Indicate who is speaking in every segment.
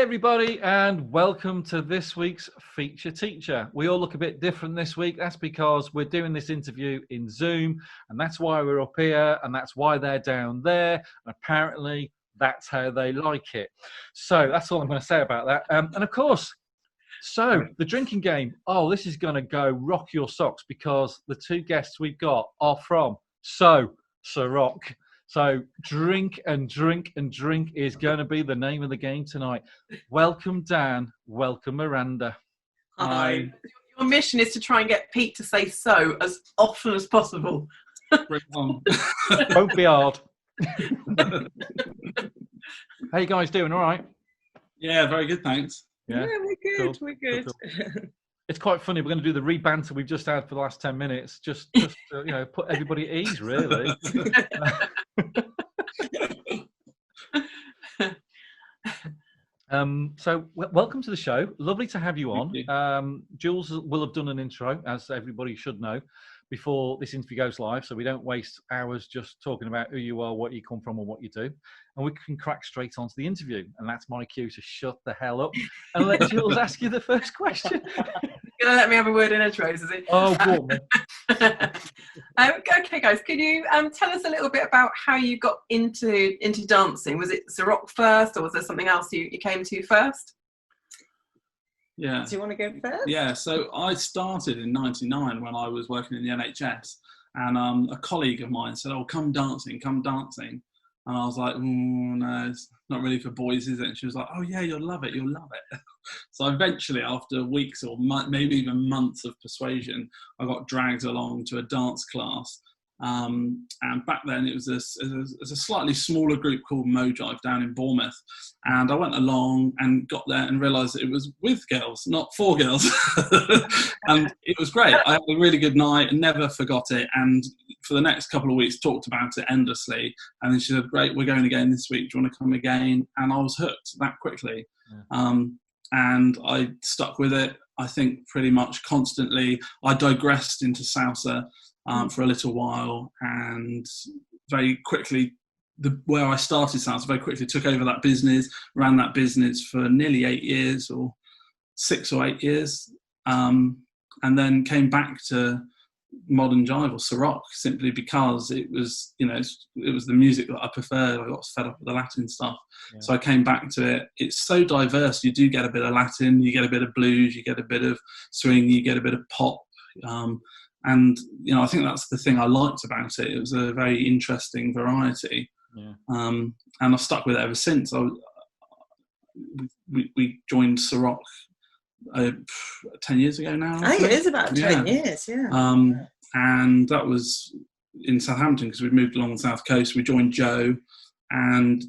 Speaker 1: everybody, and welcome to this week's Feature Teacher. We all look a bit different this week. That's because we're doing this interview in Zoom, and that's why we're up here, and that's why they're down there. Apparently, that's how they like it. So that's all I'm going to say about that. And of course, so the drinking game. Oh, this is going to go rock your socks because the two guests we've got are from So Rock. So drink and drink and drink is going to be the name of the game tonight. Welcome, Dan. Welcome, Miranda.
Speaker 2: Hi. Your mission is to try and get Pete to say so as often as possible.
Speaker 3: Bring on.
Speaker 1: Won't be hard. How you guys doing? All right?
Speaker 3: Yeah, very good, thanks.
Speaker 2: Yeah, we're good.
Speaker 1: Cool.
Speaker 2: We're good.
Speaker 1: Cool. It's quite funny. We're going to do the re-banter we've just had for the last 10 minutes. Just to, put everybody at ease, really. So welcome to the show. Lovely to have you on. Jules will have done an intro, as everybody should know, before this interview goes live, so we don't waste hours just talking about who you are, what you come from, and what you do. And we can crack straight onto the interview. And that's my cue to shut the hell up and let Jules ask you the first question.
Speaker 2: You're going to let me have a word in intros, is it?
Speaker 1: Oh, go on.
Speaker 2: Okay, guys, can you tell us a little bit about how you got into dancing? Was it Ceroc first, or was there something else you came to first?
Speaker 3: Yeah.
Speaker 2: Do you want to go first?
Speaker 3: Yeah, so I started in 99 when I was working in the NHS, and a colleague of mine said, "Oh, come dancing." And I was like, no, it's not really for boys, is it? And she was like, "Oh yeah, you'll love it. So eventually, after weeks or maybe even months of persuasion, I got dragged along to a dance class. And back then it was a slightly smaller group called Mojive down in Bournemouth. And I went along and got there and realised that it was with girls, not for girls. And it was great. I had a really good night and never forgot it. And for the next couple of weeks, talked about it endlessly. And then she said, "Great, we're going again this week. Do you want to come again?" And I was hooked that quickly. Yeah. And I stuck with it, I think, pretty much constantly. I digressed into salsa for a little while, and very quickly, where I started salsa, very quickly took over that business, ran that business for nearly 8 years, or 6 or 8 years, and then came back to modern jive or Ceroc simply because it was the music that I preferred. I got fed up with the Latin stuff. Yeah. So I came back to it. It's so diverse. You do get a bit of Latin, you get a bit of blues, you get a bit of swing, you get a bit of pop. And I think that's the thing I liked about it. It was a very interesting variety. Yeah. And I've stuck with it ever since. We joined Ceroc 10 years ago now.
Speaker 2: I think it is about 10 years, yeah.
Speaker 3: And that was in Southampton because we'd moved along the south coast. We joined Joe, and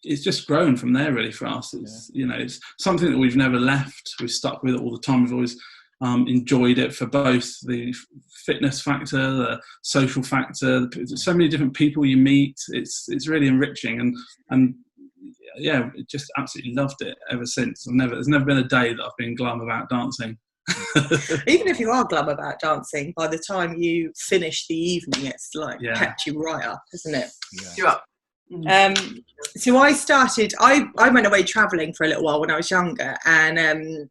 Speaker 3: it's just grown from there really for us. It's something that we've never left. We've stuck with it all the time. We've always enjoyed it for both the fitness factor, the social factor. So many different people you meet. It's really enriching, and yeah, just absolutely loved it ever since. There's never been a day that I've been glum about dancing.
Speaker 2: Even if you are glum about dancing, by the time you finish the evening, it's like kept you right up, isn't it? Yeah. You up. So I went away travelling for a little while when I was younger, and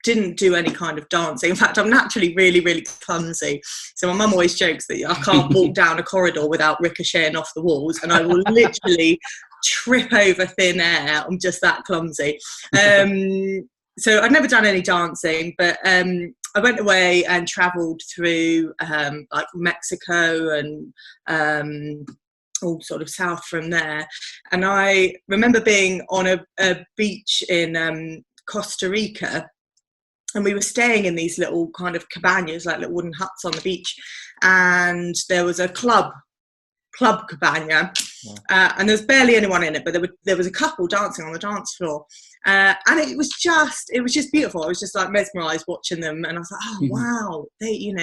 Speaker 2: didn't do any kind of dancing. In fact, I'm naturally really, really clumsy. So my mum always jokes that I can't walk down a corridor without ricocheting off the walls, and I will literally trip over thin air. I'm just that clumsy. So I'd never done any dancing, but I went away and travelled through like Mexico and all sort of south from there. And I remember being on a beach in Costa Rica, and we were staying in these little kind of cabanas, like little wooden huts on the beach, and there was a club cabana, and there was barely anyone in it, but there was a couple dancing on the dance floor, and it was just beautiful. I was just like mesmerised watching them, and I was like, oh wow, they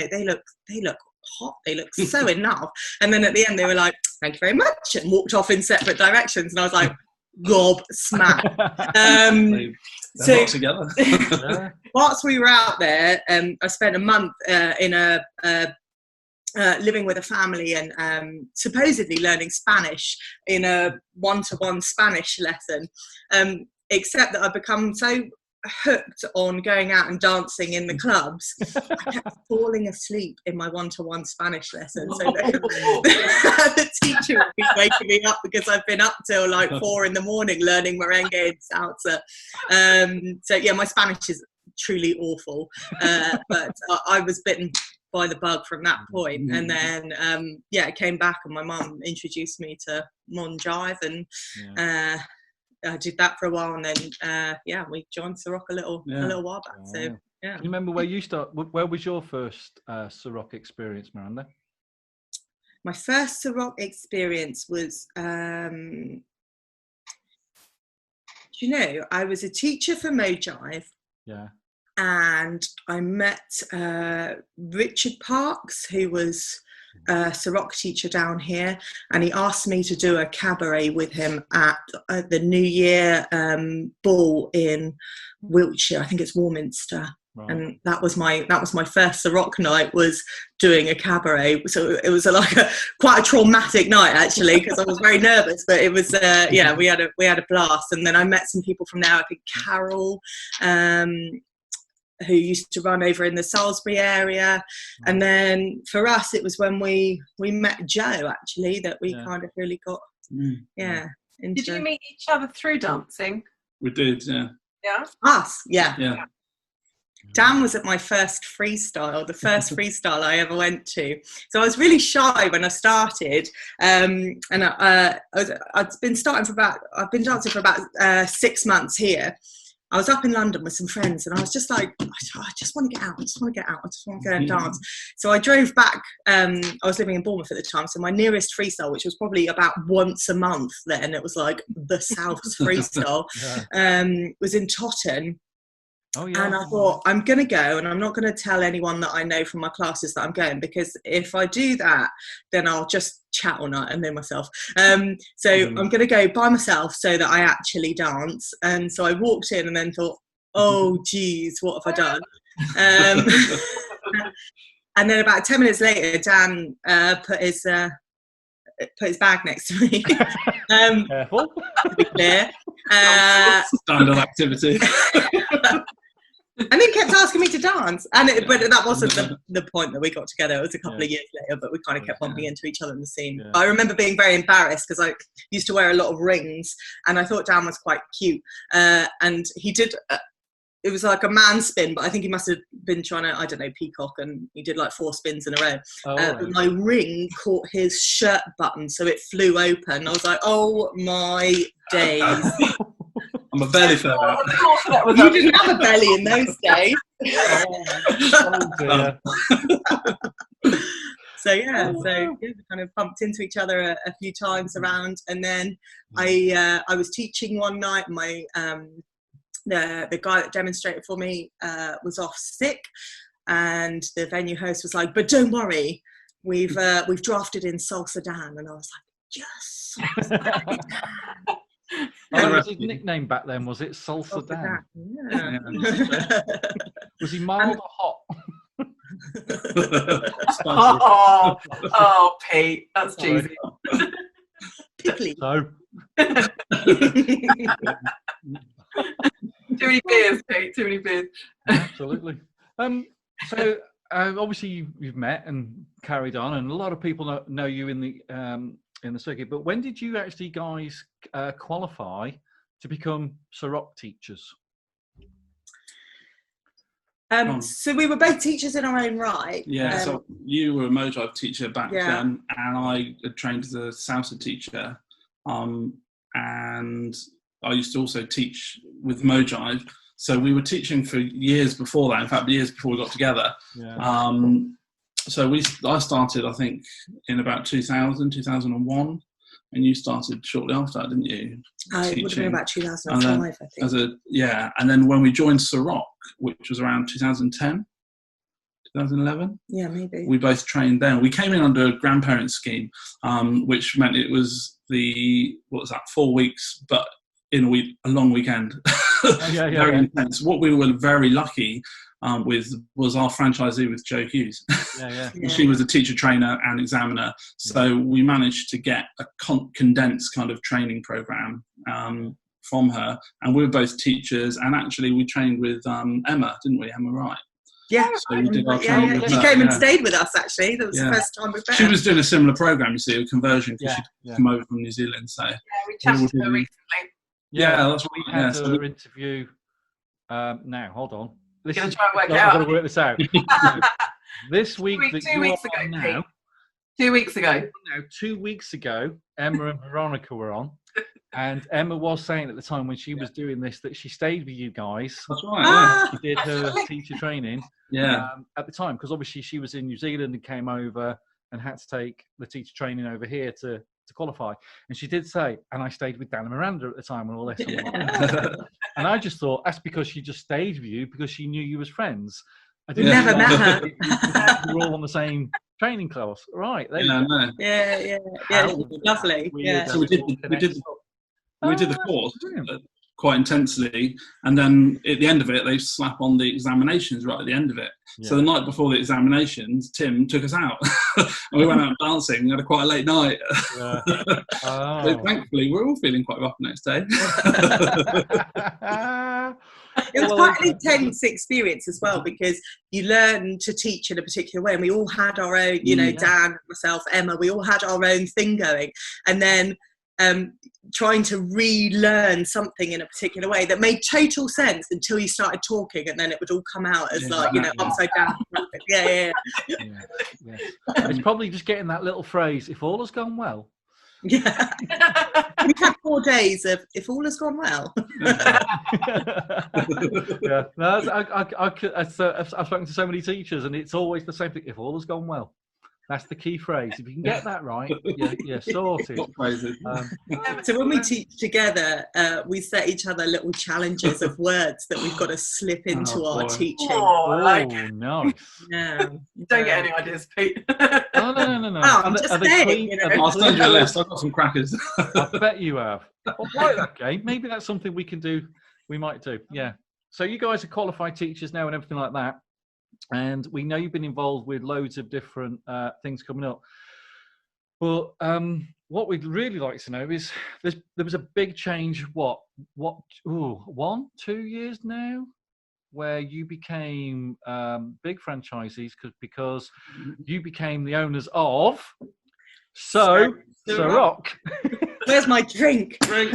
Speaker 2: look hot, they look so enough. And then at the end they were like, "Thank you very much," and walked off in separate directions, and I was like, gob smack.
Speaker 3: So together.
Speaker 2: Whilst we were out there, I spent a month in a living with a family and supposedly learning Spanish in a one-to-one Spanish lesson, except that I've become so hooked on going out and dancing in the clubs, I kept falling asleep in my one-to-one Spanish lesson. So the teacher would be waking me up because I've been up till like 4 a.m. learning merengue and salsa. So yeah, my Spanish is truly awful, but I was bitten by the bug from that point. And then I came back and my mum introduced me to Mon Jive, and I did that for a while, and then we joined So Rock a little while back. So yeah.
Speaker 1: Do you remember where you where was your first So Rock experience, Miranda?
Speaker 2: My first So Rock experience was I was a teacher for Mo Jive.
Speaker 1: Yeah.
Speaker 2: And I met Richard Parks, who was a So Rock teacher down here, and he asked me to do a cabaret with him at the New Year ball in Wiltshire. I think it's Warminster. Right. And that was my first So Rock night, was doing a cabaret. So it was quite a traumatic night actually, because I was very nervous. But it was we had a blast. And then I met some people from there. I think Carol, who used to run over in the Salisbury area. And then for us, it was when we met Joe, actually, that we kind of really got, into...
Speaker 4: Did you meet each other through dancing?
Speaker 3: We did, yeah.
Speaker 4: Yeah?
Speaker 2: Us, yeah.
Speaker 3: Yeah.
Speaker 2: Dan was at my first freestyle, the first freestyle I ever went to. So I was really shy when I started, and I've been dancing for about 6 months here. I was up in London with some friends, and I was just like, I just want to get out. I just want to go and dance. So I drove back. I was living in Bournemouth at the time, so my nearest freestyle, which was probably about once a month then, it was like the South's freestyle, was in Totton. Oh, yeah. And I thought, I'm going to go, and I'm not going to tell anyone that I know from my classes that I'm going, because if I do that, then I'll just chat all night and know myself. I'm going to go by myself so that I actually dance. And so I walked in and then thought, oh, geez, what have I done? And then about 10 minutes later, Dan put his bag next to me.
Speaker 1: Careful.
Speaker 2: To be clear.
Speaker 3: Standard activity.
Speaker 2: And then kept asking me to dance, but that wasn't the point that we got together. It was a couple of years later, but we kind of kept bumping into each other in the scene. But I remember being very embarrassed because I used to wear a lot of rings, and I thought Dan was quite cute, and he did it was like a man spin, but I think he must have been trying to, I don't know, peacock, and he did like 4 spins in a row. But my ring caught his shirt button, so it flew open. I was like, oh my days.
Speaker 3: I'm a belly fat.
Speaker 2: You didn't have a belly in those days. So we kind of bumped into each other a few times around, and then I was teaching one night. My the guy that demonstrated for me was off sick, and the venue host was like, "But don't worry, we've drafted in Salsa Dan," and I was like, "Yes."
Speaker 1: What was his nickname back then? Was it Salsa Dan?
Speaker 2: Yeah.
Speaker 1: Was he mild or hot?
Speaker 4: Oh, Pete, that's cheesy.
Speaker 2: Pickly.
Speaker 1: So.
Speaker 4: Too many beers, Pete. Too many beers.
Speaker 1: Absolutely. So obviously you've met and carried on, and a lot of people know you in the circuit. But when did you actually guys qualify to become So Rock teachers?
Speaker 2: So we were both teachers in our own right.
Speaker 3: Yeah, so you were a Mo Jive teacher back then, and I had trained as a salsa teacher. And I used to also teach with Mo Jive. So we were teaching for years before that, in fact, years before we got together. Yeah. So I started, I think, in about 2001, and you started shortly after that, didn't you?
Speaker 2: It would have been about 2005, I think.
Speaker 3: And then when we joined So Rock, which was around 2010, 2011?
Speaker 2: Yeah, maybe.
Speaker 3: We both trained then. We came in under a grandparent scheme, which meant it was 4 weeks, but in a long weekend. Very intense. What we were very lucky with was our franchisee with Jo Hughes. She was a teacher, trainer and examiner. So we managed to get a condensed kind of training program from her. And we were both teachers. And actually we trained with Emma, didn't we? Emma Wright.
Speaker 2: Yeah,
Speaker 3: so we did our training with
Speaker 2: she
Speaker 3: her,
Speaker 2: came and stayed with us actually. That was the first time we've met.
Speaker 3: She was doing a similar program, you see, a conversion, because she'd come over from New Zealand. So
Speaker 4: we chatted to her recently.
Speaker 3: Yeah, that's what
Speaker 1: we had her interview. Now, hold on.
Speaker 4: This is try and work it out.
Speaker 1: I've got to work this out. This week,
Speaker 4: 2 weeks ago. Now, 2 weeks ago.
Speaker 1: No, 2 weeks ago, Emma and Veronica were on. And Emma was saying at the time when she was doing this that she stayed with you guys.
Speaker 3: That's right.
Speaker 1: She did her teacher training. At the time, because obviously she was in New Zealand and came over and had to take the teacher training over here to qualify. And she did say, and I stayed with Dan Miranda at the time when all this. And I just thought that's because she just stayed with you because she knew you as friends. I didn't
Speaker 2: never met her.
Speaker 1: We were all on the same training class, right?
Speaker 2: Yeah. Lovely.
Speaker 3: So we did the course quite intensely, and then at the end of it, they slap on the examinations right at the end of it. So the night before the examinations, Tim took us out, and we went out dancing. And had quite a late night. So thankfully, we're all feeling quite rough the next day.
Speaker 2: It was quite an intense experience as well, because you learn to teach in a particular way, and we all had our own, Dan, myself, Emma, we all had our own thing going, and then trying to relearn something in a particular way that made total sense until you started talking, and then it would all come out as upside down.
Speaker 1: It's probably just getting that little phrase, if all has gone well.
Speaker 2: Yeah. We had 4 days of if all has gone well.
Speaker 1: I've spoken to so many teachers, and it's always the same thing, if all has gone well. That's the key phrase. If you can get that right, you're sorted.
Speaker 2: So when we teach together, we set each other little challenges of words that we've got to slip into our teaching.
Speaker 1: Nice.
Speaker 2: Yeah.
Speaker 4: You don't get any ideas, Pete.
Speaker 1: No.
Speaker 2: I'm just saying.
Speaker 3: I'll send you a list. I've got some crackers.
Speaker 1: I bet you have. Okay, maybe that's something we can do. We might do. Yeah. So you guys are qualified teachers now and everything like that. And we know you've been involved with loads of different things coming up. But what we'd really like to know is there was a big change, 1-2 years now, where you became big franchisees because you became the owners of So Rock.
Speaker 2: Where's my drink?
Speaker 4: What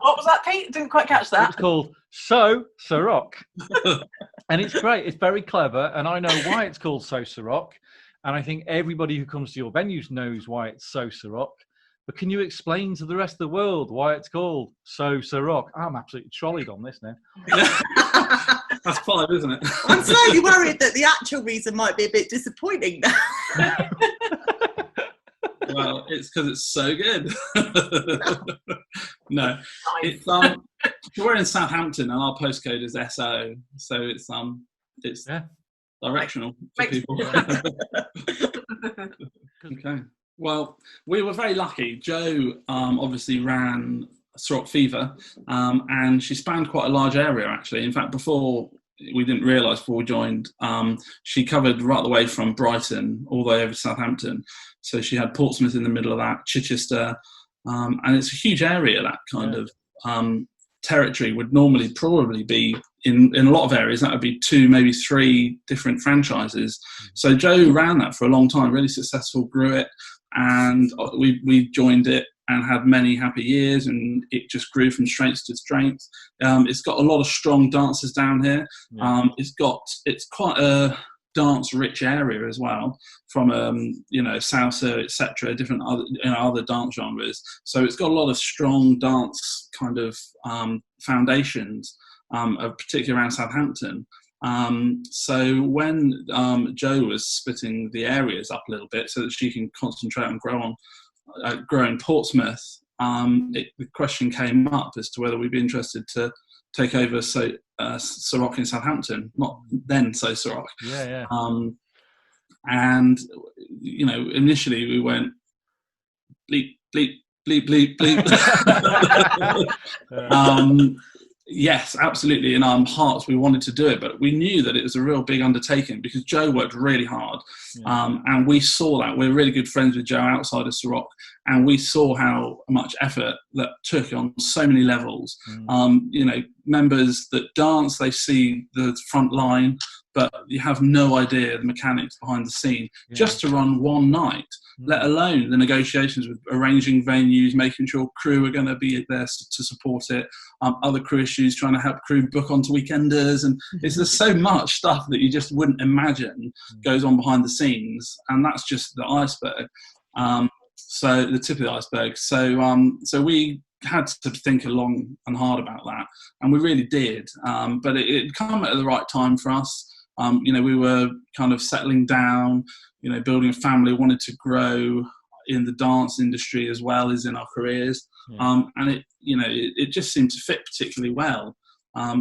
Speaker 4: was that, Pete? Didn't quite catch that.
Speaker 1: It's called So Rock. And it's great. It's very clever. And I know why it's called So Rock. And I think everybody who comes to your venues knows why it's So Rock. But can you explain to the rest of the world why it's called So Rock? I'm absolutely trolleyed on this now.
Speaker 3: That's 5, isn't it?
Speaker 2: I'm slightly worried that the actual reason might be a bit disappointing now.
Speaker 3: Well, it's because it's so good. No, it's we're in Southampton and our postcode is SO, so it's directional for people. Okay. Well, we were very lucky. Jo obviously ran Ceroc Fever, and she spanned quite a large area actually. In fact, we didn't realise before we joined, she covered right the way from Brighton all the way over to Southampton. So she had Portsmouth in the middle of that, Chichester, and it's a huge area. That kind of territory would normally probably be in a lot of areas. That would be 2, maybe 3 different franchises. So Jo ran that for a long time, really successful, grew it, and we joined it and had many happy years, and it just grew from strength to strength. It's got a lot of strong dancers down here. It's quite a dance-rich area as well, from salsa, etc., different other dance genres. So it's got a lot of strong dance kind of foundations, particularly around Southampton. So when Jo was splitting the areas up a little bit so that she can concentrate and growing Portsmouth, the question came up as to whether we'd be interested to take over Ceroc in Southampton, not then So Ceroc. And initially we went bleep bleep bleep, bleep, bleep. Yes, absolutely. In our hearts, we wanted to do it, but we knew that it was a real big undertaking because Joe worked really hard. And we saw that. We're really good friends with Joe outside of Ceroc, and we saw how much effort that took on so many levels. Members that dance, they see the front line, but you have no idea the mechanics behind the scene just to run one night, let alone the negotiations with arranging venues, making sure crew are going to be there to support it, other crew issues, trying to help crew book onto weekenders. And there's so much stuff that you just wouldn't imagine goes on behind the scenes. And that's just the iceberg. So the tip of the iceberg. So we had to think long and hard about that, and we really did. But it come at the right time for us. We were kind of settling down, building a family, wanted to grow in the dance industry as well as in our careers. And it just seemed to fit particularly well.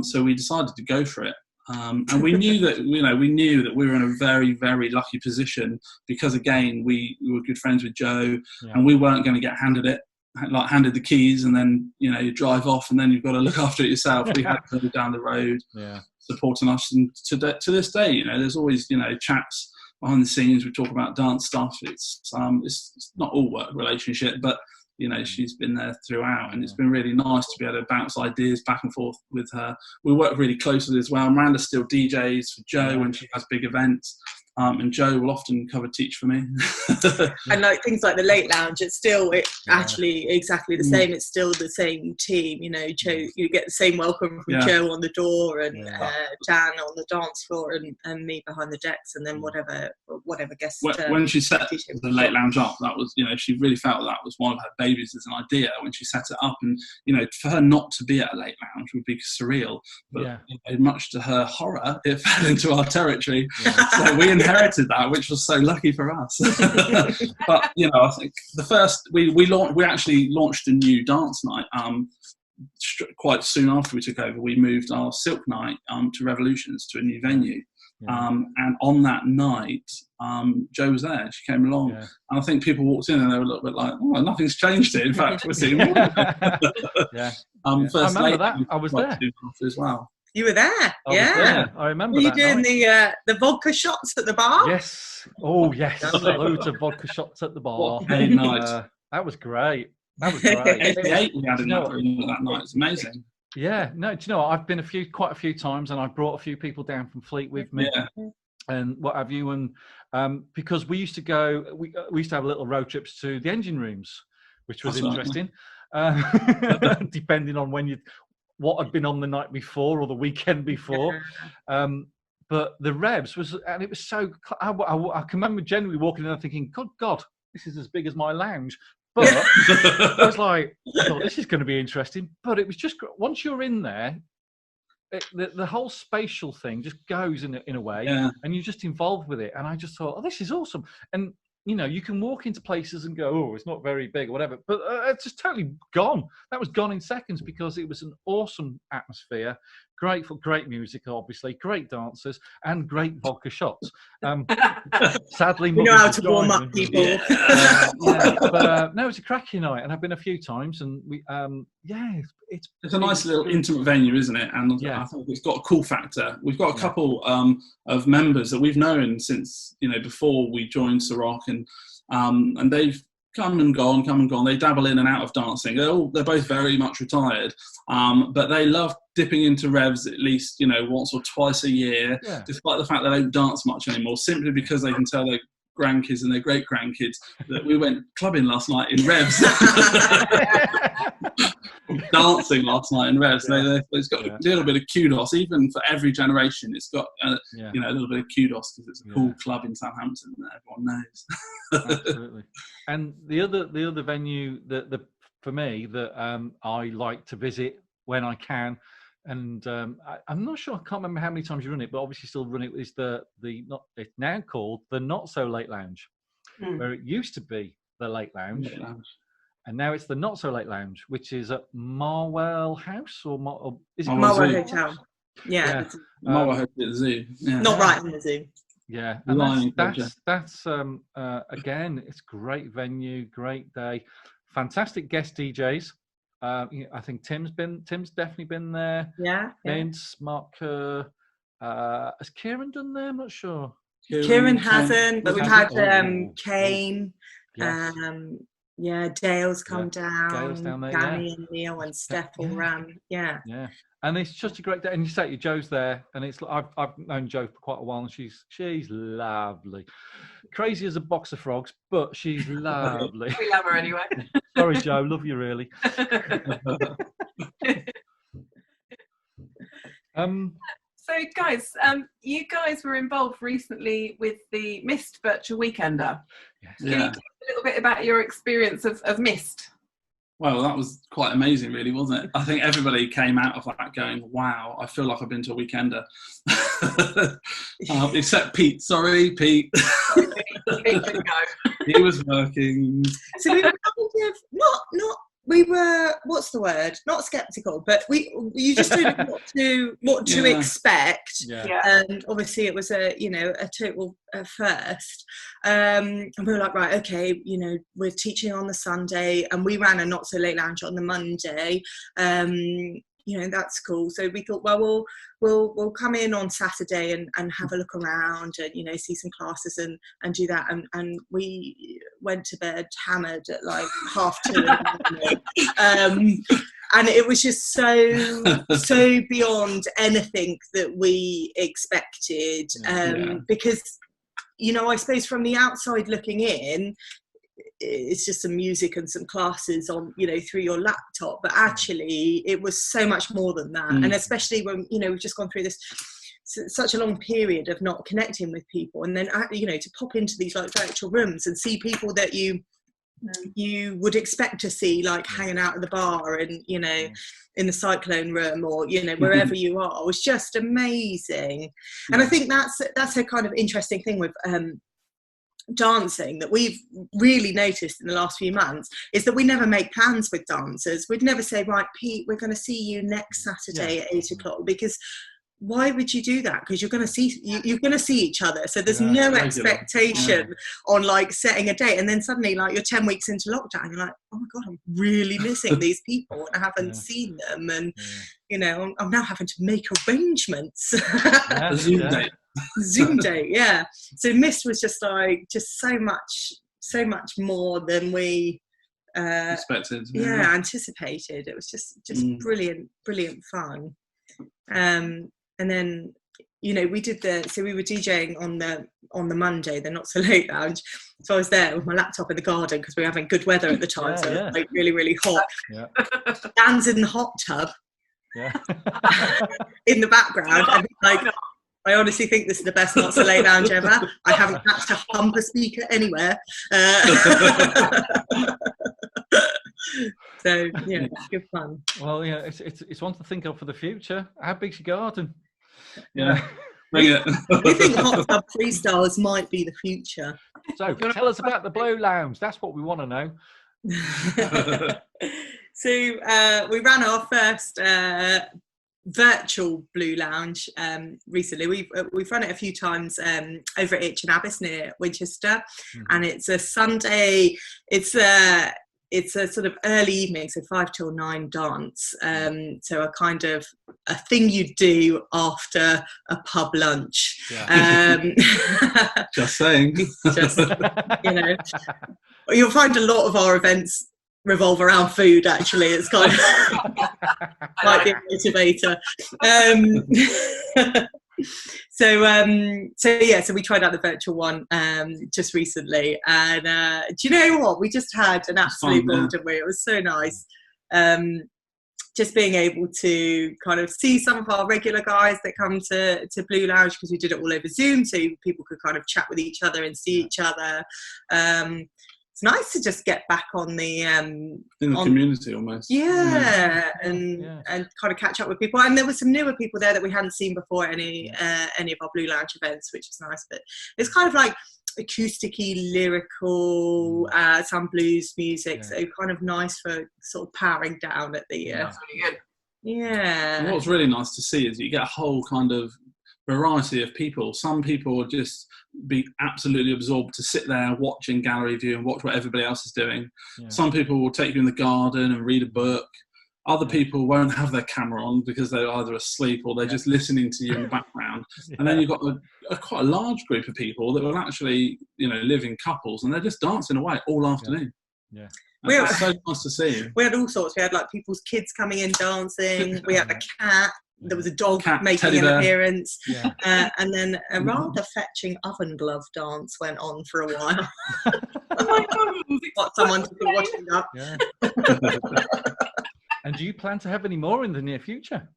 Speaker 3: So we decided to go for it. And we knew that, we were in a very, very lucky position because, again, we were good friends with Joe, and we weren't going to get handed the keys and then, you drive off and then you've got to look after it yourself. We had to go down the road supporting us. And to this day, there's always, chats behind the scenes. We talk about dance stuff. It's not all work relationship, but she's been there throughout, and it's been really nice to be able to bounce ideas back and forth with her. We work really closely as well. Miranda still DJs for Joe when she has big events, and Joe will often cover teach for me.
Speaker 2: And like things like the late lounge, it's actually exactly the same. It's still the same team. Joe, you get the same welcome from Joe on the door, and Dan on the dance floor, and me behind the decks, and then whatever guests.
Speaker 3: When she set the late lounge up, that was, she really felt that was one of her babies as an idea when she set it up, and for her not to be at a late lounge would be surreal. But much to her horror, it fell into our territory. So we inherited that, which was so lucky for us. But I think the first we actually launched a new dance night quite soon after we took over. We moved our Silk Night to Revolutions, to a new venue. And on that night, Joe was there. She came along, and I think people walked in and they were a little bit like, "Oh, nothing's changed here." In fact, we're seeing more.
Speaker 2: First
Speaker 1: I remember that. I was there
Speaker 3: as well.
Speaker 2: You were there,
Speaker 1: I remember.
Speaker 2: Were you
Speaker 1: that
Speaker 2: doing
Speaker 1: night.
Speaker 2: the vodka shots at the bar?
Speaker 1: Yes. Oh, yes. Loads of vodka shots at the bar.
Speaker 3: What a night.
Speaker 1: That was great.
Speaker 3: 88 we had in that room that night. It's amazing.
Speaker 1: Yeah. No, do you know what? I've been quite a few times, and I've brought a few people down from Fleet with me. And what have you, and because we used to go, we used to have little road trips to the engine rooms, which was interesting. Depending on what had been on the night before or the weekend before. But the Revs and it was so, I can remember generally walking in and thinking, good God, this is as big as my lounge. But I was like, I thought this is going to be interesting. But it was just, once you're in there, the whole spatial thing just goes in a way, and you're just involved with it. And I just thought, oh, this is awesome. And you can walk into places and go, oh, it's not very big or whatever, but it's just totally gone. That was gone in seconds because it was an awesome atmosphere, great music, obviously, great dancers, and great vodka shots. Sadly,
Speaker 2: you know how to warm up people.
Speaker 1: But no, it's a cracking night, and I've been a few times, and we, it's
Speaker 3: a nice little intimate venue, isn't it? And I think it's got a cool factor. We've got a couple of members that we've known since before we joined Ceroc, and they've come and gone. They dabble in and out of dancing. They're both very much retired, but they love dipping into revs at least once or twice a year, despite the fact they don't dance much anymore, simply because they can tell their grandkids and their great grandkids that we went clubbing last night in revs. Dancing last night in revs. It's got a little bit of kudos, even for every generation. It's got a little bit of kudos because it's a cool club in Southampton that everyone knows.
Speaker 1: Absolutely. And the other venue that for me that I like to visit when I can, and I'm not sure, I can't remember how many times you run it, but obviously still run it, is it's now called the Not So Late Lounge, where it used to be the Late Lounge. And now it's the Not So Late Lounge, which is at Marwell House or is it
Speaker 2: Marwell Hotel? Yeah.
Speaker 3: Marwell Hotel at the zoo. Yeah.
Speaker 2: Not right in the zoo.
Speaker 1: Yeah, and that's again, it's great venue, great day, fantastic guest DJs. I think Tim's definitely been there.
Speaker 2: Yeah.
Speaker 1: Vince, Mark Kerr. Has Kieran done there? I'm not sure.
Speaker 2: Kieran hasn't, but we've had Kane.
Speaker 1: Yes.
Speaker 2: Dale's come down.
Speaker 1: Dale's down there,
Speaker 2: Danny and Neil and Steph all ran. Yeah.
Speaker 1: Yeah. And it's just a great day. And you say Joe's there, and it's I've known Joe for quite a while, and she's lovely, crazy as a box of frogs, but she's lovely.
Speaker 4: We love her anyway.
Speaker 1: Sorry, Joe, love you really.
Speaker 4: So, guys, you guys were involved recently with the Mist Virtual Weekender.
Speaker 1: Yes.
Speaker 4: Can you tell us a little bit about your experience of Mist?
Speaker 3: Well, that was quite amazing, really, wasn't it? I think everybody came out of that going, wow, I feel like I've been to a weekender. Except Pete. Sorry, Pete. He was working.
Speaker 2: So we were kind of we were, what's the word? Not sceptical, but you just didn't know what to expect.
Speaker 1: Yeah.
Speaker 2: And obviously it was a total first. And we were like, right, okay, we're teaching on the Sunday, and we ran a Not So Late Lounge on the Monday. That's cool. So we thought, well, we'll come in on Saturday and have a look around and, see some classes and do that. And we went to bed hammered at like 2:30. And it was just so beyond anything that we expected. Because, I suppose from the outside looking in, it's just some music and some classes on, through your laptop, but actually it was so much more than that. And especially when, we've just gone through this such a long period of not connecting with people, and then, to pop into these like virtual rooms and see people that you would expect to see like hanging out at the bar and, in the cyclone room or, wherever you are, was just amazing. And I think that's a kind of interesting thing with, dancing that we've really noticed in the last few months is that we never make plans with dancers. We'd never say, right, Pete, we're going to see you next Saturday at 8:00, because why would you do that? Because you're going to see each other, so there's no expectation on like setting a date, and then suddenly like you're 10 weeks into lockdown, you're like, oh my god, I'm really missing these people and I haven't seen them, and I'm now having to make arrangements. Zoom date, yeah. So Mist was just so much more than we
Speaker 3: expected.
Speaker 2: Anticipated. It was just brilliant fun. And then we were DJing on the Monday, the Not So Late Lounge. So I was there with my laptop in the garden because we were having good weather at the time, so it was like really, really hot. Yeah. Dan's in the hot tub. Yeah. In the background, and like, I honestly think this is the best Not So Late Lounge ever. I haven't had to hump a speaker anywhere. So yeah, it's good fun.
Speaker 1: Well, it's one to think of for the future. How big's your garden?
Speaker 3: Yeah. Bring it.
Speaker 2: We think hot tub freestyles might be the future.
Speaker 1: So tell us about the Blue Lounge. That's what we want to know.
Speaker 2: So we ran our first virtual Blue Lounge recently. We've run it a few times over at Itch and Abyss near Winchester, and it's a Sunday. It's a sort of early evening, so 5 till 9 dance. So a kind of a thing you do after a pub lunch. Yeah.
Speaker 3: Just saying.
Speaker 2: You'll find a lot of our events revolve around food. Actually, it's kind of might be a motivator. So we tried out the virtual one just recently, and do you know what? We just had an absolute ball, didn't we? It was so nice. Just being able to kind of see some of our regular guys that come to Blue Lounge, because we did it all over Zoom, so people could kind of chat with each other and see each other. It's nice to just get back on the
Speaker 3: community almost.
Speaker 2: Yeah, and kind of catch up with people. And there were some newer people there that we hadn't seen before any of our Blue Lounge events, which was nice. But it's kind of like acousticy, lyrical, some blues music, so kind of nice for sort of powering down at the.
Speaker 4: That's really good.
Speaker 2: Yeah.
Speaker 3: And what's really nice to see is you get a whole kind of variety of people. Some people will just be absolutely absorbed to sit there watching gallery view and watch what everybody else is doing.
Speaker 1: Yeah.
Speaker 3: Some people will take you in the garden and read a book. Other people won't have their camera on because they're either asleep or they're just listening to you in the background. And then you've got quite a large group of people that will actually, live in couples, and they're just dancing away all afternoon.
Speaker 1: Yeah.
Speaker 3: It's so nice to see.
Speaker 2: We had all sorts. We had like people's kids coming in dancing. We had a cat. There was a dog making an appearance. Yeah. And then a rather fetching oven glove dance went on for a while. Oh my God. Got someone to be watching up.
Speaker 1: Yeah. And do you plan to have any more in the near future?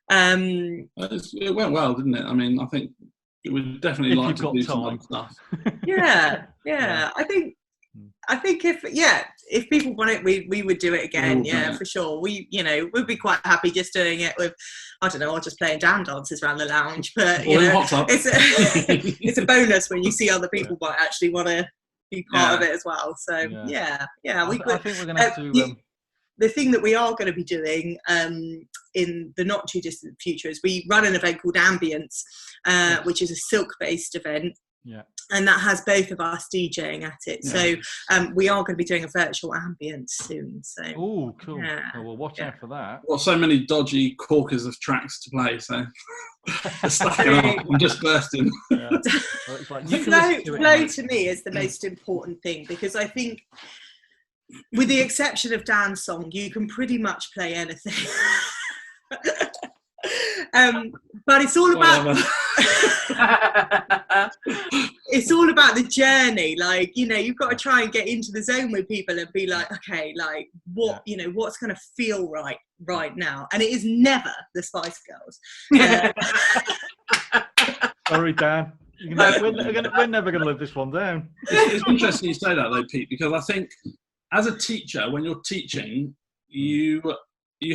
Speaker 3: It went well, didn't it? I mean, I think it would definitely like to do some other stuff.
Speaker 2: Yeah. I think if people want it, we would do it again. Yeah, for sure. We'd be quite happy just doing it with, I don't know, or just playing Dan dances around the lounge. But it's a bonus when you see other people might actually want to be part of it as well. So I think we're going to have to. The thing that we are going to be doing in the not too distant future is we run an event called Ambience, which is a silk-based event. Yeah. And that has both of us DJing at it. Yeah. So we are going to be doing a virtual ambience soon. So
Speaker 1: oh, cool. Yeah. Well, watch out for that.
Speaker 3: Well, so many dodgy corkers of tracks to play, so I'm just bursting. Yeah.
Speaker 2: Well, it's like flow to me is the most important thing, because I think, with the exception of Dan's song, you can pretty much play anything. But it's all about it's all about the journey. Like, you've got to try and get into the zone with people and be like, okay, like what's going to feel right now. And it is never the Spice Girls.
Speaker 1: Sorry, Dan. We're never going to live this one down.
Speaker 3: It's interesting you say that though, Pete, because I think as a teacher, when you're teaching, you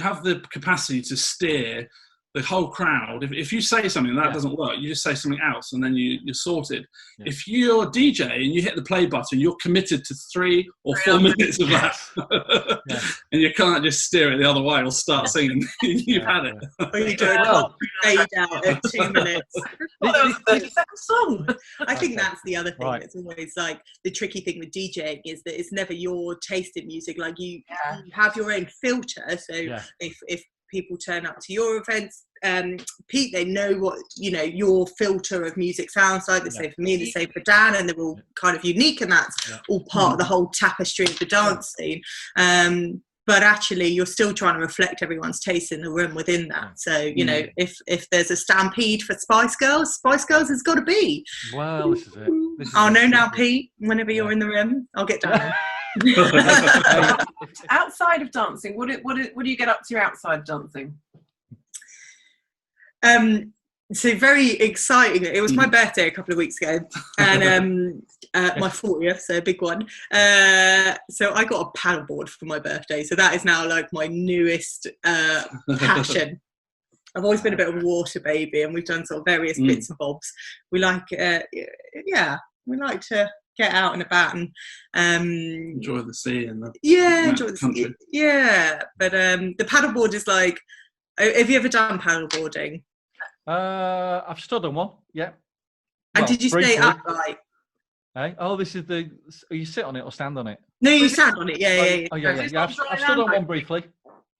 Speaker 3: have the capacity to steer the whole crowd. If you say something that doesn't work, you just say something else, and then you're sorted. Yeah. If you're a DJ and you hit the play button, you're committed to 3 or 4 minutes of that, and you can't just steer it the other way or start singing. You've had it.
Speaker 2: Or you do a fade out at 2 minutes.
Speaker 4: That was 30-second song.
Speaker 2: I think that's the other thing. It's always like the tricky thing with DJing is that it's never your taste in music. Like you have your own filter. So if people turn up to your events, Pete, they know what your filter of music sounds like. The same for me, the same for Dan, and they're all kind of unique, and that's all part of the whole tapestry of the dance scene. But actually, you're still trying to reflect everyone's taste in the room within that. So if there's a stampede for Spice Girls has got to be.
Speaker 1: Well, this is it.
Speaker 2: I'll know now, Pete. Whenever you're in the room, I'll get down.
Speaker 4: Outside of dancing, what do you get up to outside dancing?
Speaker 2: So very exciting. It was my birthday a couple of weeks ago, and my 40th, so a big one. So I got a paddleboard for my birthday. So that is now like my newest passion. I've always been a bit of a water baby, and we've done sort of various bits and bobs. We like, we like to get out and about and
Speaker 3: enjoy the sea and
Speaker 2: enjoy the country. Yeah, but the paddleboard is like. Have you ever done paddleboarding?
Speaker 1: I've stood on one. Yeah.
Speaker 2: And did you stay upright?
Speaker 1: Hey? Oh, this is the. You sit on it or stand on it?
Speaker 2: No, you stand on it. Yeah.
Speaker 1: Oh, yeah. I've stood on one briefly.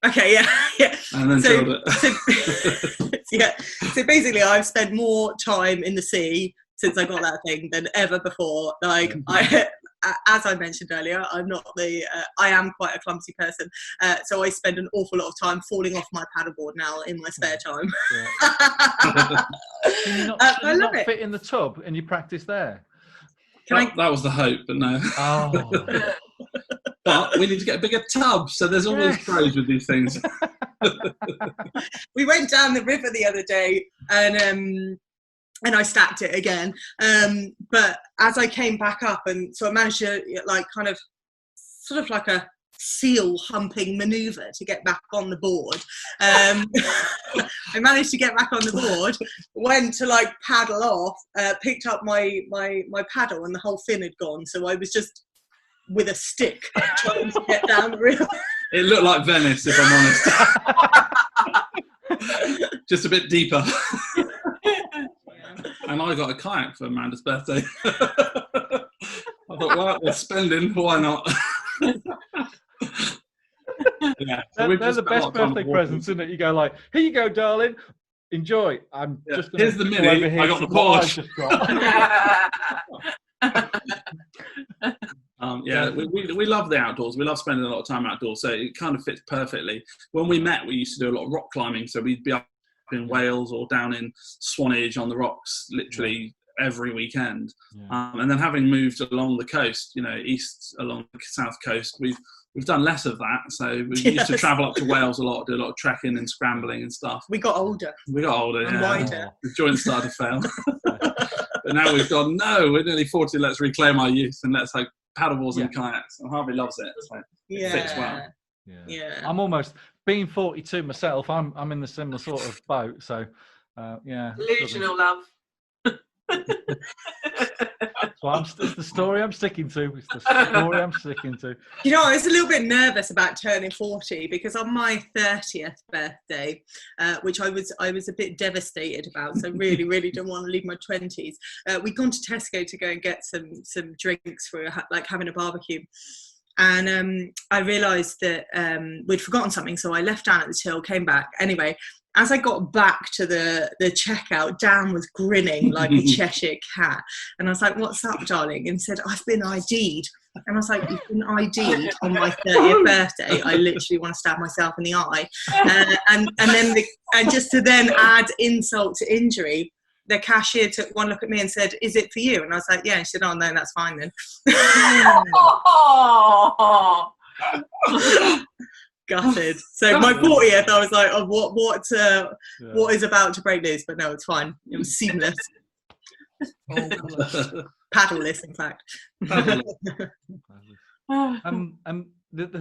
Speaker 2: Okay, yeah.
Speaker 3: And then
Speaker 2: it. So basically, I've spent more time in the sea since I got that thing than ever before. Like as I mentioned earlier, I am quite a clumsy person, so I spend an awful lot of time falling off my paddleboard now in my spare time.
Speaker 1: Can you not fit in the tub and you practice there?
Speaker 3: That was the hope, but no.
Speaker 1: Oh.
Speaker 3: But we need to get a bigger tub, so there's always pros with these things.
Speaker 2: We went down the river the other day, and I stacked it again. But as I came back up, and so I managed to sort of like a seal humping maneuver to get back on the board. I managed to get back on the board, went to paddle off, picked up my paddle, and the whole fin had gone. So I was just with a stick trying to get down the river.
Speaker 3: It looked like Venice, if I'm honest. Just a bit deeper. and I got a kayak for Amanda's birthday. I thought, well, we're spending, why not? Yeah, so
Speaker 1: They're the best birthday presents, isn't it? You go like, here you go, darling. Enjoy. I'm just going
Speaker 3: here's the mini. I got the Porsche. We love the outdoors. We love spending a lot of time outdoors, so it kind of fits perfectly. When we met, we used to do a lot of rock climbing, so we'd be up in Wales or down in Swanage on the rocks literally every weekend. And then having moved along the coast, east along the south coast, we've done less of that. So we used to travel up to Wales a lot, do a lot of trekking and scrambling and stuff.
Speaker 2: We got older.
Speaker 3: And
Speaker 2: wider.
Speaker 3: The joints started to fail. But now we've gone, no, we're nearly 40, let's reclaim our youth and let's like paddleboards and kayaks. And Harvey loves it. So it fits well.
Speaker 1: Yeah. I'm almost, being 42 myself, I'm in the similar sort of boat. So,
Speaker 4: Delusional love.
Speaker 2: It's
Speaker 1: the story I'm sticking to. It's the story I'm sticking to.
Speaker 2: I was a little bit nervous about turning 40 because on my 30th birthday, which I was a bit devastated about, so really, really didn't want to leave my 20s. We'd gone to Tesco to go and get some drinks for like having a barbecue. And I realised that we'd forgotten something, so I left down at the till, came back. Anyway, as I got back to the checkout, Dan was grinning like a Cheshire cat. And I was like, what's up, darling? And he said, I've been ID'd. And I was like, you've been ID'd on my 30th birthday? I literally want to stab myself in the eye. And just to then add insult to injury, the cashier took one look at me and said, is it for you? And I was like, yeah. And she said, oh, no, that's fine then. Gutted. So my 40th, I was like, oh, what is about to break loose? But no, it's fine. It was seamless. Paddleless, in fact.
Speaker 1: The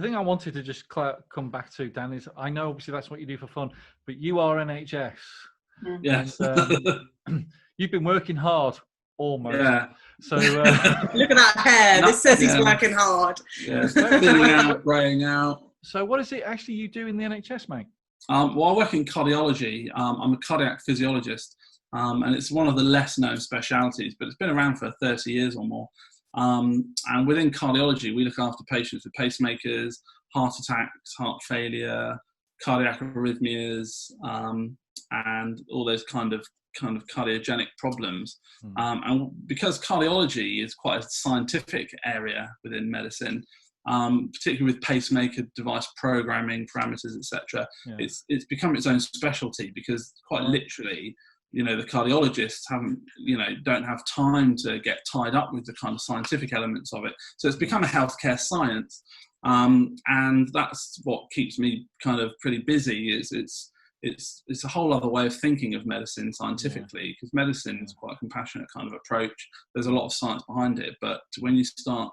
Speaker 1: thing I wanted to just come back to, Dan, is I know obviously that's what you do for fun, but you are NHS.
Speaker 3: Yes.
Speaker 1: And, you've been working hard, almost.
Speaker 3: Yeah.
Speaker 1: So
Speaker 2: look at that hair. This says he's working hard.
Speaker 3: Yeah. Thinning out, greying out.
Speaker 1: So what is it actually you do in the NHS, mate?
Speaker 3: Well, I work in cardiology. I'm a cardiac physiologist, and it's one of the less known specialities, but it's been around for 30 years or more. And within cardiology, we look after patients with pacemakers, heart attacks, heart failure, cardiac arrhythmias, and all those kind of cardiogenic problems. And because cardiology is quite a scientific area within medicine, particularly with pacemaker device programming parameters, etc., it's become its own specialty, because quite literally, the cardiologists don't have time to get tied up with the kind of scientific elements of it. So it's become a healthcare science, and that's what keeps me kind of pretty busy. It's a whole other way of thinking of medicine scientifically, because medicine is quite a compassionate kind of approach. There's a lot of science behind it, but when you start,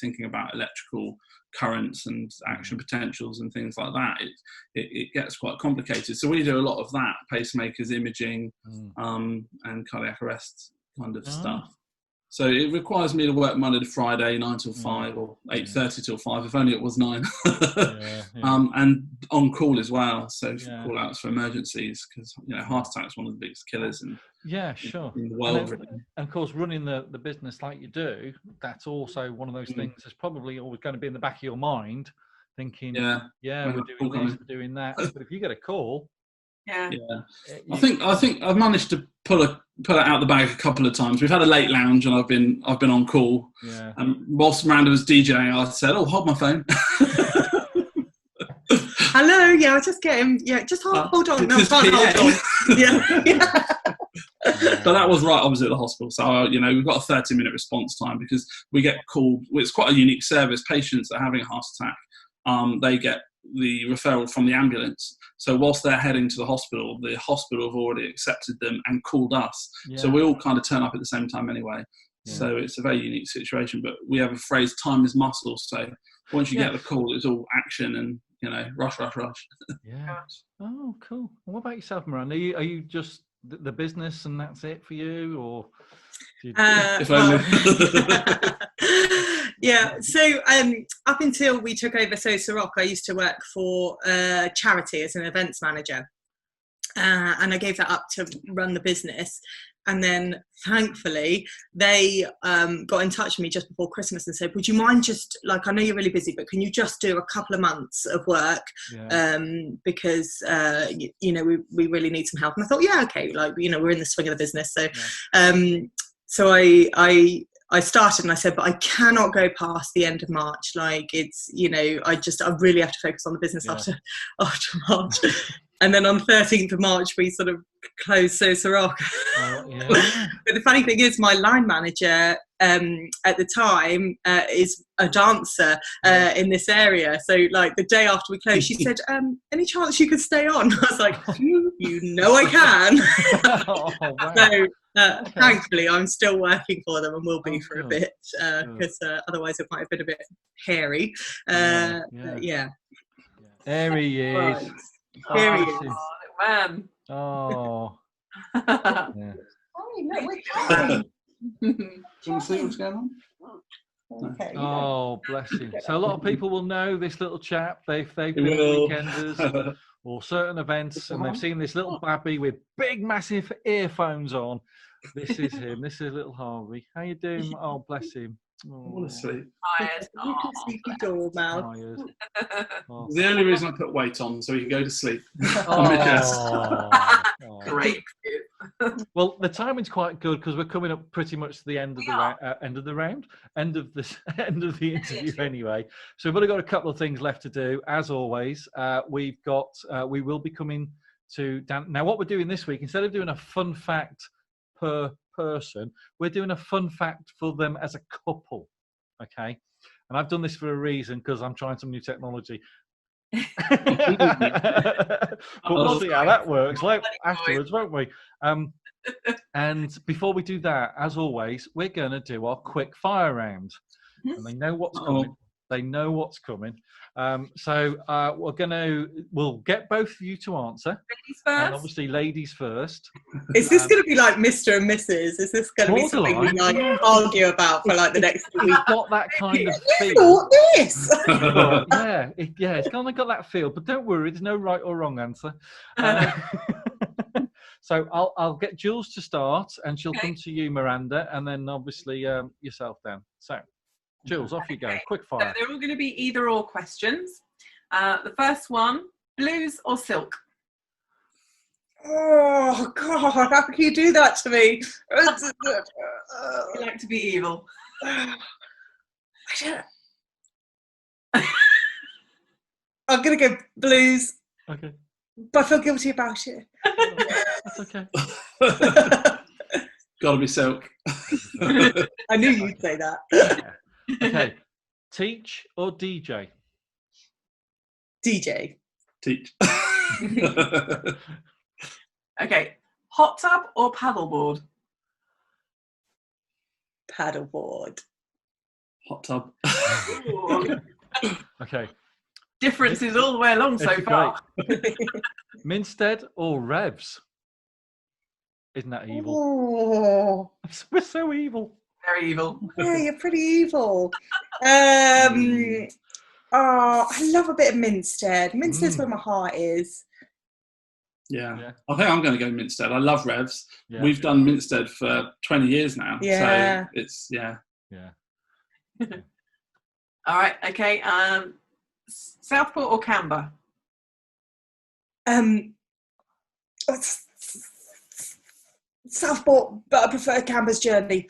Speaker 3: thinking about electrical currents and action potentials and things like that, it gets quite complicated. So we do a lot of that, pacemakers, imaging, and cardiac arrest kind of stuff. So it requires me to work Monday to Friday, 9 till 5 or 8:30 till 5, if only it was 9. And on call as well, so call outs for emergencies, because heart attack is one of the biggest killers in the world.
Speaker 1: And of course, running the business like you do, that's also one of those things that's probably always going to be in the back of your mind, thinking, we're doing this, we're doing that. But if you get a call,
Speaker 3: I think I've managed to pull it out the bag a couple of times. We've had a late lounge, and I've been on call. And whilst Miranda was DJing, I said, "Oh, hold my phone."
Speaker 2: Hello, I was just getting. Just hold on. No, can't hold on.
Speaker 3: But that was right opposite the hospital. So we've got a 30-minute response time, because we get called. It's quite a unique service. Patients that are having a heart attack, they get the referral from the ambulance. So whilst they're heading to the hospital have already accepted them and called us. So we all kind of turn up at the same time anyway. So it's a very unique situation, but we have a phrase, time is muscle. So once you get the call, it's all action and, rush.
Speaker 1: Oh, cool. And what about yourself, Miranda? Are you just the business and that's it for you, or?
Speaker 3: If only.
Speaker 2: So up until we took over So Rock, I used to work for a charity as an events manager. and I gave that up to run the business. And then thankfully they got in touch with me just before Christmas and said, would you mind just, like, I know you're really busy, but can you just do a couple of months of work? Because you know, we really need some help. And I thought, yeah, okay, like, you know, we're in the swing of the business. So so I started, and I said, but I cannot go past the end of March. Like, it's, you know, I really have to focus on the business after March. And then on the 13th of March, we sort of closed So Rock. But the funny thing is, my line manager at the time is a dancer in this area. So, like, the day after we closed, she said, any chance you could stay on? I was like, you know I can. So thankfully, I'm still working for them and will be for a bit, because otherwise it might have been a bit hairy. Yeah.
Speaker 1: There he is.
Speaker 2: Right. Here he is.
Speaker 4: Man.
Speaker 1: Oh.
Speaker 2: Oh, look, we're trying.
Speaker 3: Do you want to see what's going on?
Speaker 2: Okay.
Speaker 1: Oh, bless him. So a lot of people will know this little chap. They've been at weekenders or certain events, and they've seen this little babby with big, massive earphones on. This is him. This is little Harvey. How you doing? Oh, bless him.
Speaker 3: I want to sleep.
Speaker 4: Tired.
Speaker 2: You can sleepy doormouth.
Speaker 1: Tired. Oh.
Speaker 3: The only reason I put weight on so he can go to sleep.
Speaker 1: Oh.
Speaker 4: Great.
Speaker 1: Well, the timing's quite good because we're coming up pretty much to the end of the end of the interview anyway. So we've only got a couple of things left to do. As always, we will be coming to Dan. Now, what we're doing this week, instead of doing a fun fact per person, we're doing a fun fact for them as a couple. Okay, and I've done this for a reason, because I'm trying some new technology. But we'll see how that works afterwards, won't we? And before we do that, as always, we're going to do our quick fire round, and they know what's coming. They know what's coming. So we'll get both of you to answer.
Speaker 4: Ladies first.
Speaker 1: And obviously, ladies first.
Speaker 2: Is this going to be like Mr. and Mrs.? Is this going to be something we like argue about for like the next week?
Speaker 1: It's got that kind of feel.
Speaker 2: Thought this.
Speaker 1: It's kind of got that feel. But don't worry, there's no right or wrong answer. So I'll get Jules to start, and she'll come to you, Miranda, and then obviously yourself, Dan. So. Jules, off you go. Quick fire.
Speaker 4: So they're all going to be either or questions. The first one, blues or silk?
Speaker 2: Oh, God, how can you do that to me?
Speaker 4: You like to be evil.
Speaker 2: I don't... I'm going to go blues.
Speaker 1: Okay.
Speaker 2: But I feel guilty about it.
Speaker 1: That's okay.
Speaker 3: Gotta be silk.
Speaker 2: I knew you'd say that.
Speaker 1: Yeah. Okay. Teach or DJ?
Speaker 2: DJ.
Speaker 3: Teach.
Speaker 4: Okay. Hot tub or paddleboard?
Speaker 2: Paddleboard.
Speaker 3: Hot tub.
Speaker 1: Okay.
Speaker 4: Differences all the way along so far.
Speaker 1: Minstead or Revs? Isn't that evil?
Speaker 2: Oh.
Speaker 1: We're so evil.
Speaker 4: Very evil.
Speaker 2: Yeah, you're pretty evil. Oh, I love a bit of Minstead. Minstead's where my heart is.
Speaker 3: Yeah. I think I'm going to go Minstead. I love Revs.
Speaker 1: Yeah.
Speaker 3: We've done Minstead for 20 years now.
Speaker 2: Yeah.
Speaker 3: So it's,
Speaker 1: Yeah.
Speaker 4: All right. Okay. Southport or Canberra?
Speaker 2: Southport, but I prefer Canberra's journey.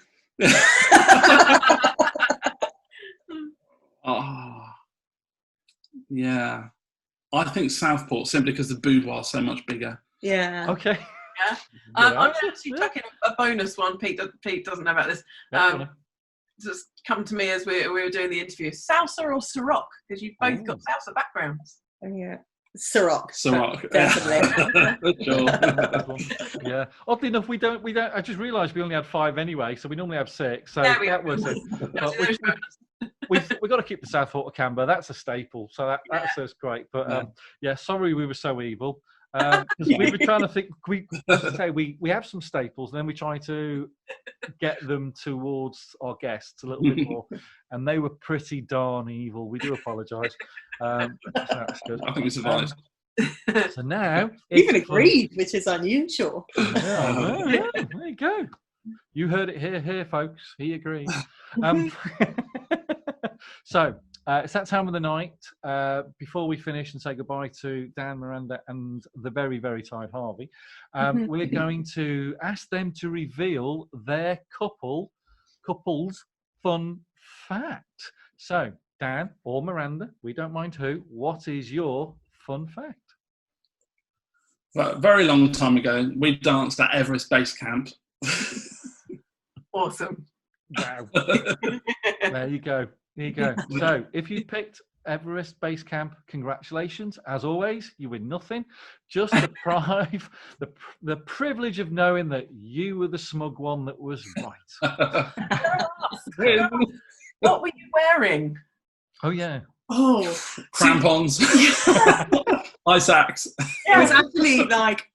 Speaker 3: Oh, yeah. I think Southport, simply because the boudoir is so much bigger.
Speaker 2: Yeah.
Speaker 1: Okay.
Speaker 4: Yeah. I'm actually chucking a bonus one. Pete doesn't know about this. Just come to me as we were doing the interview. Salsa or Ceroc? Because you've both got salsa backgrounds.
Speaker 2: Yeah. Ceroc.
Speaker 3: Definitely.
Speaker 1: Sure. Yeah. Oddly enough, we don't. I just realised we only had 5 anyway, so we normally have 6. So that was it. We've got to keep the Southport or Canberra. That's a staple. So that's great. But sorry we were so evil. We were trying to think. We have some staples, and then we try to get them towards our guests a little bit more, and they were pretty darn evil. We do apologise. So that's good.
Speaker 3: I think we survived.
Speaker 1: So now
Speaker 2: even agreed, which is unusual.
Speaker 1: Yeah, there you go. You heard it here, folks. He agrees. So it's that time of the night. Before we finish and say goodbye to Dan Miranda and the very, very tired Harvey, we're going to ask them to reveal their couple's fun fact. So, Dan or Miranda, we don't mind who. What is your fun fact?
Speaker 3: Well, a very long time ago, we danced at Everest Base Camp.
Speaker 4: Awesome.
Speaker 1: Wow. There you go. So, if you picked Everest Base Camp, congratulations. As always, you win nothing. Just the privilege of knowing that you were the smug one that was right.
Speaker 4: What were you wearing?
Speaker 1: Oh, yeah.
Speaker 2: Oh,
Speaker 3: Crampons. Ice axe.
Speaker 2: It was actually like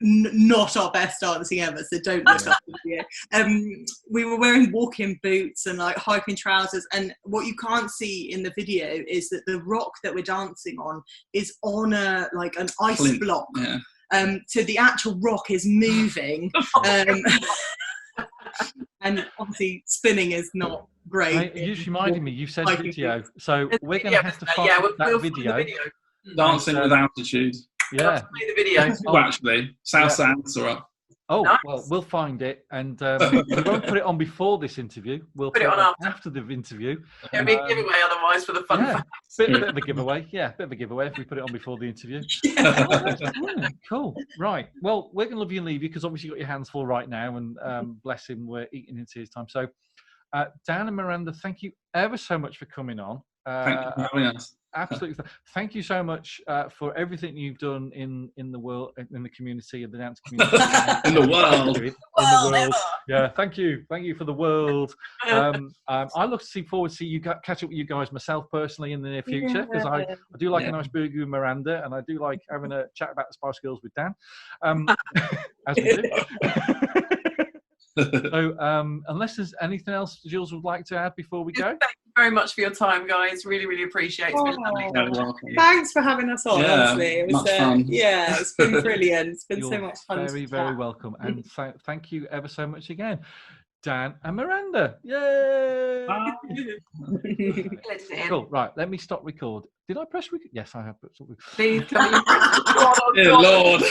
Speaker 2: not our best dancing ever, so don't look up the video. We were wearing walking boots and like hiking trousers, and what you can't see in the video is that the rock that we're dancing on is on an ice block. Yeah. So the actual rock is moving. And obviously spinning is not great.
Speaker 1: You just reminded me, you said video, so we're going to have to find that video.
Speaker 3: Dancing with altitude.
Speaker 1: Yeah.
Speaker 4: The video.
Speaker 3: Oh, actually, South Ceroc.
Speaker 1: Oh, nice. Well, we'll find it, and we won't put it on before this interview. We'll put it on after the interview.
Speaker 4: It'll be a giveaway otherwise for the fun facts.
Speaker 1: Bit of a giveaway. Yeah, bit of a giveaway if we put it on before the interview. Cool. Right. Well, we're going to love you and leave you because obviously you've got your hands full right now, and bless him, we're eating into his time. So, Dan and Miranda, thank you ever so much for coming on.
Speaker 3: Thank you for having us.
Speaker 1: Absolutely. Thank you so much for everything you've done in the world, in the community, in the dance community.
Speaker 3: In the world.
Speaker 1: Yeah, thank you for the world. I look forward to see you catch up with you guys myself personally in the near future, because I do like a nice burger with Miranda, and I do like having a chat about the Spice Girls with Dan, as we do. So, unless there's anything else Jules would like to add before we go.
Speaker 4: Thank you very much for your time, guys. Really, really appreciate it. It's been lovely.
Speaker 2: Thanks for having us on, honestly. It was
Speaker 3: fun.
Speaker 2: Yeah, it's been brilliant. It's been so much fun.
Speaker 1: Very, very welcome. And thank you ever so much again, Dan and Miranda. Yay! Cool. Right, let me stop record. Did I press record? Yes, I have.
Speaker 4: Please.
Speaker 3: Dear Lord.